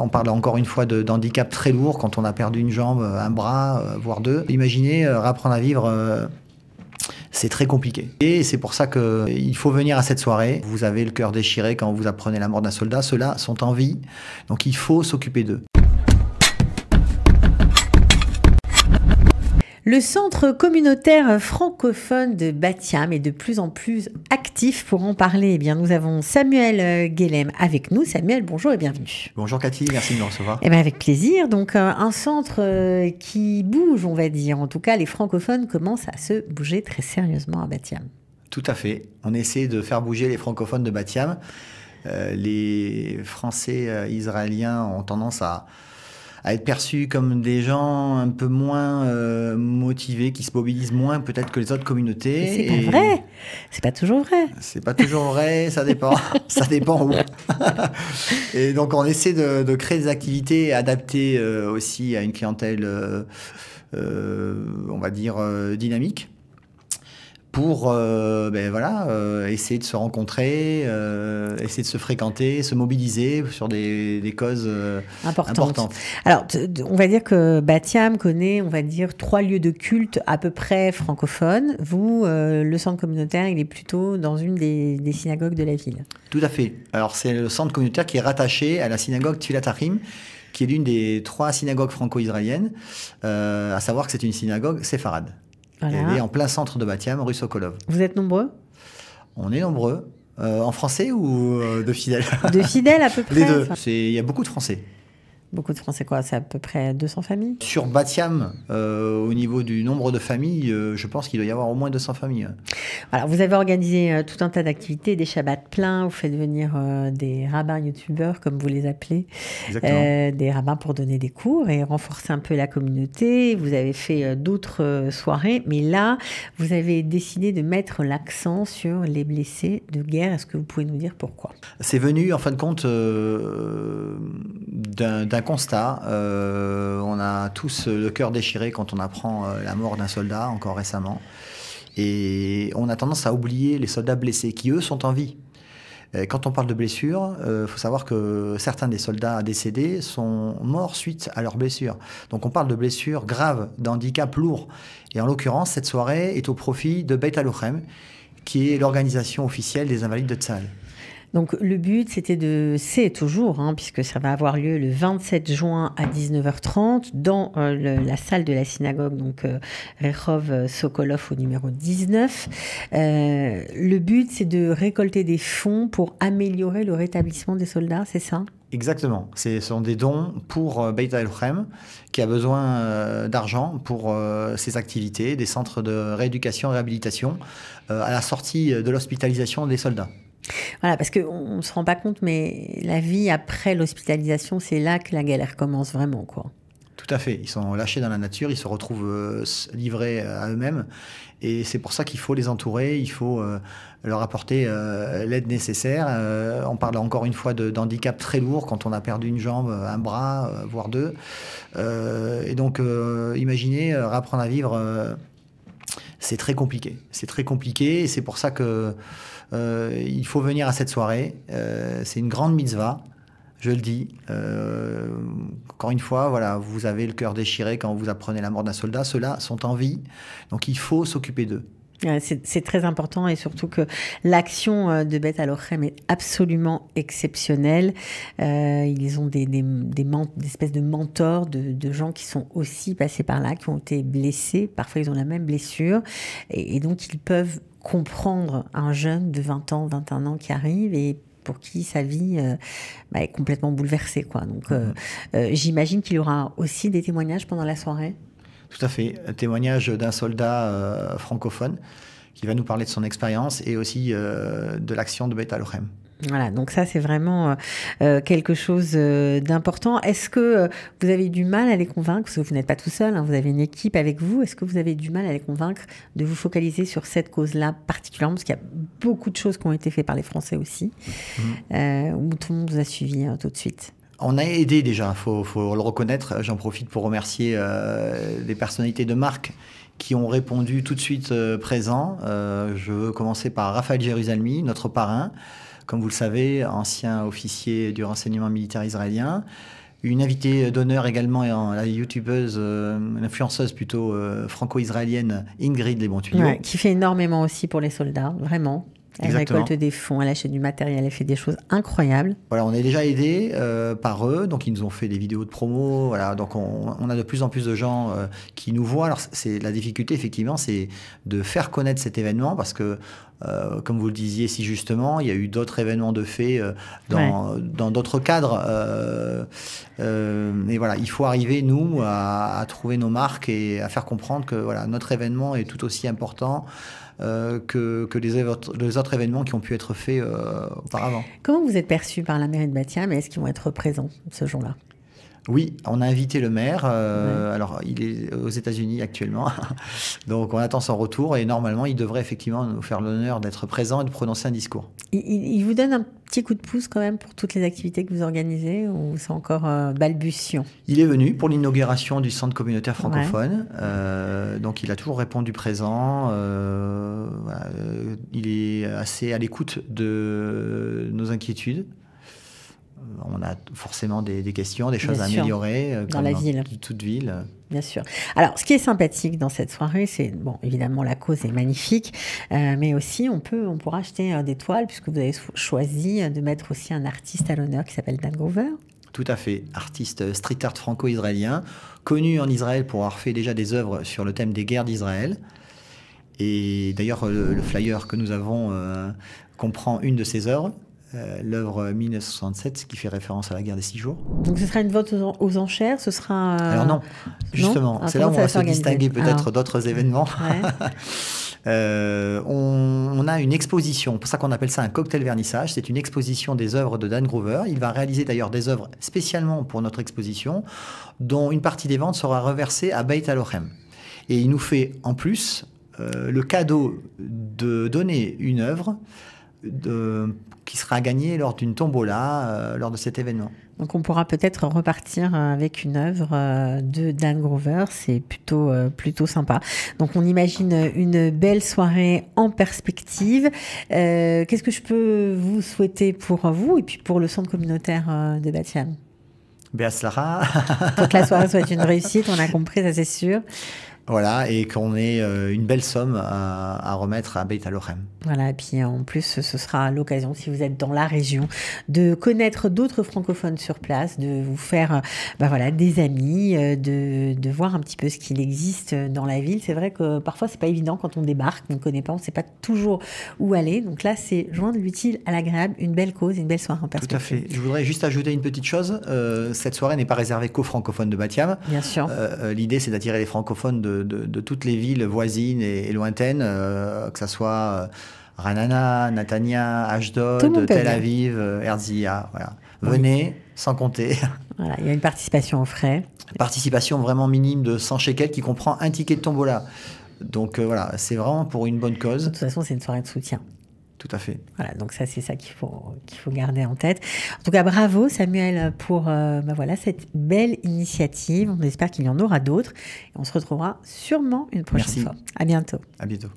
On parle encore une fois d'handicap très lourd quand on a perdu une jambe, un bras, voire deux. Imaginez réapprendre à vivre, c'est très compliqué. Et c'est pour ça qu'il faut venir à cette soirée. Vous avez le cœur déchiré quand vous apprenez la mort d'un soldat. Ceux-là sont en vie, donc il faut s'occuper d'eux. Le centre communautaire francophone de Batiam est de plus en plus actif. Pour en parler, eh bien, nous avons Samuel Guélem avec nous. Samuel, bonjour et bienvenue. Bonjour Cathy, merci de me recevoir. Eh bien, avec plaisir. Donc, un centre qui bouge, on va dire. En tout cas, les francophones commencent à se bouger très sérieusement à Batiam. Tout à fait. On essaie de faire bouger les francophones de Batiam. Les Français israéliens ont tendance à être perçus comme des gens un peu moins motivés, qui se mobilisent moins peut-être que les autres communautés. C'est pas vrai. C'est pas toujours vrai. C'est pas toujours vrai, ça dépend. Ça dépend où. Et donc on essaie de créer des activités adaptées aussi à une clientèle, on va dire, dynamique. Pour essayer de se rencontrer, essayer de se fréquenter, se mobiliser sur des causes importantes. Alors, on va dire que Batiam connaît, on va dire, 3 lieux de culte à peu près francophones. Vous, le centre communautaire, il est plutôt dans une des synagogues de la ville. Tout à fait. Alors, c'est le centre communautaire qui est rattaché à la synagogue Tfilat Achim, qui est l'une des 3 synagogues franco-israéliennes, à savoir que c'est une synagogue séfarade. Voilà. Elle est en plein centre de Batiam, rue Sokolov. Vous êtes nombreux? On est nombreux. En français ou de fidèles? De fidèles à peu près. Les deux. Il y a beaucoup de Français. Beaucoup de Français, quoi? C'est à peu près 200 familles? Sur Batiam, au niveau du nombre de familles, je pense qu'il doit y avoir au moins 200 familles. Alors, vous avez organisé tout un tas d'activités, des shabbats pleins, vous faites venir des rabbins youtubeurs, comme vous les appelez, des rabbins pour donner des cours et renforcer un peu la communauté. Vous avez fait d'autres soirées, mais là, vous avez décidé de mettre l'accent sur les blessés de guerre. Est-ce que vous pouvez nous dire pourquoi? C'est venu, en fin de compte, d'un constat. On a tous le cœur déchiré quand on apprend la mort d'un soldat, encore récemment. Et on a tendance à oublier les soldats blessés, qui eux sont en vie. Quand on parle de blessures, faut savoir que certains des soldats décédés sont morts suite à leurs blessures. Donc on parle de blessures graves, d'handicaps lourds. Et en l'occurrence, cette soirée est au profit de Beit HaLochem, qui est l'organisation officielle des Invalides de Tsahal. Donc le but, c'est toujours, puisque ça va avoir lieu le 27 juin à 19h30 dans la salle de la synagogue, donc Rehov Sokolov au numéro 19. Le but, c'est de récolter des fonds pour améliorer le rétablissement des soldats, c'est ça? Exactement. Ce sont des dons pour Beit HaLochem, qui a besoin d'argent pour ses activités, des centres de rééducation et réhabilitation, à la sortie de l'hospitalisation des soldats. Voilà, parce qu'on ne se rend pas compte, mais la vie après l'hospitalisation, c'est là que la galère commence vraiment, quoi. Tout à fait. Ils sont lâchés dans la nature, ils se retrouvent livrés à eux-mêmes. Et c'est pour ça qu'il faut les entourer, il faut leur apporter l'aide nécessaire. On parle encore une fois d'handicap très lourd quand on a perdu une jambe, un bras, voire deux. Et donc, imaginez, réapprendre à vivre, c'est très compliqué. C'est très compliqué et c'est pour ça que il faut venir à cette soirée. C'est une grande mitzvah. Je le dis, encore une fois, voilà, vous avez le cœur déchiré quand vous apprenez la mort d'un soldat. Ceux-là sont en vie, donc il faut s'occuper d'eux. C'est très important et surtout que l'action de Beit HaLochem est absolument exceptionnelle. Ils ont des espèces de mentors, de gens qui sont aussi passés par là, qui ont été blessés. Parfois, ils ont la même blessure et donc ils peuvent comprendre un jeune de 20 ans, 21 ans qui arrive et pour qui sa vie est complètement bouleversée, quoi. Donc, j'imagine qu'il y aura aussi des témoignages pendant la soirée. Tout à fait. Un témoignage d'un soldat francophone qui va nous parler de son expérience et aussi de l'action de Beit HaLochem. Voilà, donc ça c'est vraiment quelque chose d'important. Est-ce que vous avez du mal à les convaincre, parce que vous n'êtes pas tout seul, vous avez une équipe avec vous, est-ce que vous avez du mal à les convaincre de vous focaliser sur cette cause-là particulièrement, parce qu'il y a beaucoup de choses qui ont été faites par les Français aussi, où tout le monde vous a suivi tout de suite? On a aidé déjà, faut le reconnaître. J'en profite pour remercier des personnalités de marque qui ont répondu tout de suite présent. Je veux commencer par Raphaël Jérusalemi, notre parrain, comme vous le savez, ancien officier du renseignement militaire israélien, Une invitée d'honneur également, la youtubeuse, l'influenceuse plutôt franco-israélienne Ingrid Les Bons Tuyaux. Ouais, qui fait énormément aussi pour les soldats, vraiment. Elle Exactement. récolte des fonds, elle achète du matériel, elle fait des choses incroyables. Voilà, on est déjà aidé par eux, donc ils nous ont fait des vidéos de promo. Voilà, donc on a de plus en plus de gens qui nous voient. Alors c'est la difficulté effectivement, c'est de faire connaître cet événement parce que, comme vous le disiez si justement, il y a eu d'autres événements de fait dans d'autres cadres. Et voilà, il faut arriver nous à trouver nos marques et à faire comprendre que voilà, notre événement est tout aussi important. Que les autres événements qui ont pu être faits auparavant. Comment vous êtes perçu par la mairie de Bat-Yam et est-ce qu'ils vont être présents ce jour-là? Oui, on a invité le maire. Alors, il est aux États-Unis actuellement. Donc, on attend son retour et normalement, il devrait effectivement nous faire l'honneur d'être présent et de prononcer un discours. Il vous donne un petit coup de pouce quand même pour toutes les activités que vous organisez ou c'est encore balbutiant? Il est venu pour l'inauguration du centre communautaire francophone. Donc, il a toujours répondu présent. Voilà, il est assez à l'écoute de nos inquiétudes. On a forcément des questions, des choses à améliorer, dans la ville. Toute ville. Bien sûr. Alors, ce qui est sympathique dans cette soirée, c'est, bon, évidemment, la cause est magnifique, mais aussi, on pourra acheter des toiles, puisque vous avez choisi de mettre aussi un artiste à l'honneur qui s'appelle Dan Grover. Tout à fait. Artiste street art franco-israélien, connu en Israël pour avoir fait déjà des œuvres sur le thème des guerres d'Israël. Et d'ailleurs, le flyer que nous avons comprend une de ses œuvres. L'œuvre 1967, qui fait référence à la guerre des 6 jours. Donc ce sera une vente aux enchères, ce sera... Alors non, justement, c'est là où on va se distinguer peut-être d'autres événements. On a une exposition, pour ça qu'on appelle ça un cocktail vernissage, c'est une exposition des œuvres de Dan Grover. Il va réaliser d'ailleurs des œuvres spécialement pour notre exposition, dont une partie des ventes sera reversée à Beit Halochem. Et il nous fait en plus le cadeau de donner une œuvre qui sera gagnée lors d'une tombola lors de cet événement. Donc on pourra peut-être repartir avec une œuvre de Dan Grover, c'est plutôt sympa. Donc on imagine une belle soirée en perspective. Qu'est-ce que je peux vous souhaiter pour vous et puis pour le centre communautaire de Bat-Yam? Beatzlacha. Pour que la soirée soit une réussite, on a compris, ça c'est sûr. Voilà, et qu'on ait une belle somme à remettre à Beit Halochem. Voilà, et puis en plus, ce sera l'occasion, si vous êtes dans la région, de connaître d'autres francophones sur place, de vous faire des amis, de voir un petit peu ce qu'il existe dans la ville. C'est vrai que parfois, c'est pas évident quand on débarque, on ne connaît pas, on ne sait pas toujours où aller. Donc là, c'est joindre l'utile à l'agréable, une belle cause, une belle soirée en perspective. Tout à fait. Je voudrais juste ajouter une petite chose. Cette soirée n'est pas réservée qu'aux francophones de Bat-Yam. Bien sûr. L'idée, c'est d'attirer les francophones de toutes les villes voisines et lointaines, que ce soit Ranana, Natania, Ashdod, Tel Aviv, Herzliya. Voilà. Venez, sans compter. Voilà, il y a une participation aux frais. Participation vraiment minime de 100 shekels qui comprend un ticket de tombola. Donc voilà, c'est vraiment pour une bonne cause. De toute façon, c'est une soirée de soutien. Tout à fait. Voilà, donc ça, c'est ça qu'il faut garder en tête. En tout cas, bravo Samuel pour cette belle initiative. On espère qu'il y en aura d'autres. Et on se retrouvera sûrement une prochaine fois. À bientôt. À bientôt.